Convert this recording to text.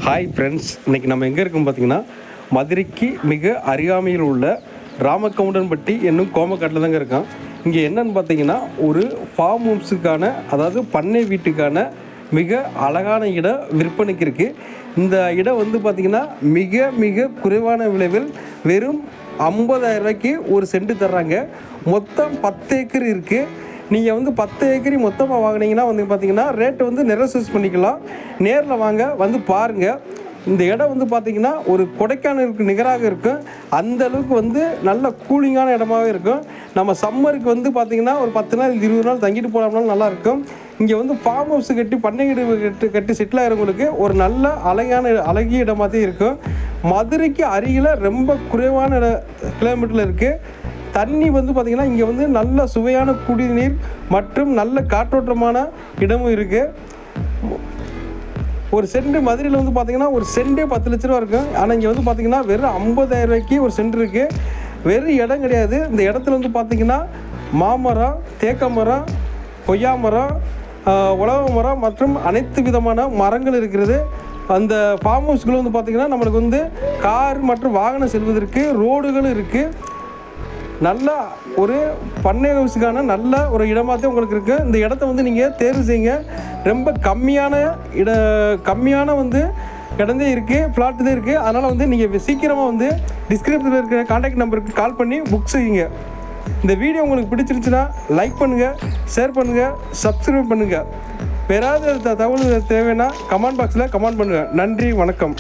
Hi friends, இன்றைக்கி நம்ம எங்கே இருக்கோம் பார்த்தீங்கன்னா, மதுரைக்கு மிக அருகாமையில் உள்ள ராமக்கவுண்டன்பட்டி என்னும் கோமக்காட்டில் தாங்க இருக்கோம். இங்கே என்னன்னு பார்த்தீங்கன்னா, ஒரு ஃபார்ம் ஹவுஸுக்கான, அதாவது பண்ணை வீட்டுக்கான மிக அழகான இடம் விற்பனைக்கு இருக்குது. இந்த இடம் வந்து பார்த்திங்கன்னா மிக மிக குறைவான விளைவில் வெறும் 50,000 ரூபாய்க்கு ஒரு சென்ட் தர்றாங்க. மொத்தம் 10 ஏக்கர் இருக்குது. நீங்கள் வந்து 10 ஏக்கரி மொத்தமாக வாங்கினீங்கன்னா வந்து பார்த்தீங்கன்னா ரேட்டு வந்து நெகோசியேட் பண்ணிக்கலாம். நேரில் வாங்க, வந்து பாருங்கள். இந்த இடம் வந்து பார்த்திங்கன்னா ஒரு கொடைக்கானலுக்கு நிகராக இருக்கும். அந்தளவுக்கு வந்து நல்ல கூலிங்கான இடமாகவே இருக்கும். நம்ம சம்மருக்கு வந்து பார்த்திங்கன்னா ஒரு 10 நாள் 20 நாள் தங்கிட்டு போகலாம்னாலும் நல்லாயிருக்கும். இங்கே வந்து ஃபார்ம் ஹவுஸ் கட்டி பண்ணை வீடு கட்டி செட்டில் ஆகிறவங்களுக்கு ஒரு நல்ல அழகிய இடமாகவே இருக்கும். மதுரைக்கு அருகில் ரொம்ப குறைவான கிலோமீட்டரில் இருக்குது. தண்ணி வந்து பார்த்திங்கன்னா இங்கே வந்து நல்ல சுவையான குடிநீர் மற்றும் நல்ல காற்றோட்டமான இடமும் இருக்குது. ஒரு சென்ட் மதுரையில் வந்து பார்த்திங்கன்னா ஒரு சென்டே 10 லட்ச ரூபா இருக்கும். ஆனால் இங்கே வந்து பார்த்திங்கன்னா வெறும் 50,000 ரூபாய்க்கு ஒரு சென்ட் இருக்குது. வெறும் இடம் கிடையாது. இந்த இடத்துல வந்து பார்த்திங்கன்னா மாமரம், தேக்க மரம், கொய்யா மரம், உலவ மரம் மற்றும் அனைத்து விதமான மரங்கள் இருக்கிறது. அந்த ஃபார்ம் ஹவுஸ்குள்ளே வந்து பார்த்திங்கன்னா நம்மளுக்கு வந்து கார் மற்றும் வாகனம் செல்வதற்கு ரோடுகளும் இருக்குது. நல்ல ஒரு பண்ணை ஹவுஸுக்கான நல்ல ஒரு இடமாகத்தான் உங்களுக்கு இருக்குது. இந்த இடத்த வந்து நீங்கள் தேர்வு செய்யுங்க. ரொம்ப கம்மியான வந்து இடந்தே இருக்குது, ஃப்ளாட்டு தான் இருக்குது. அதனால் வந்து நீங்கள் சீக்கிரமாக வந்து டிஸ்கிரிப்ஷனில் இருக்கிற கான்டாக்ட் நம்பருக்கு கால் பண்ணி புக் செய்யுங்க. இந்த வீடியோ உங்களுக்கு பிடிச்சிருந்துச்சுன்னா லைக் பண்ணுங்கள், ஷேர் பண்ணுங்கள், சப்ஸ்கிரைப் பண்ணுங்கள். வேறு ஏதாவது தகவல் தேவைன்னா கமெண்ட் பாக்ஸில் கமெண்ட் பண்ணுங்கள். நன்றி, வணக்கம்.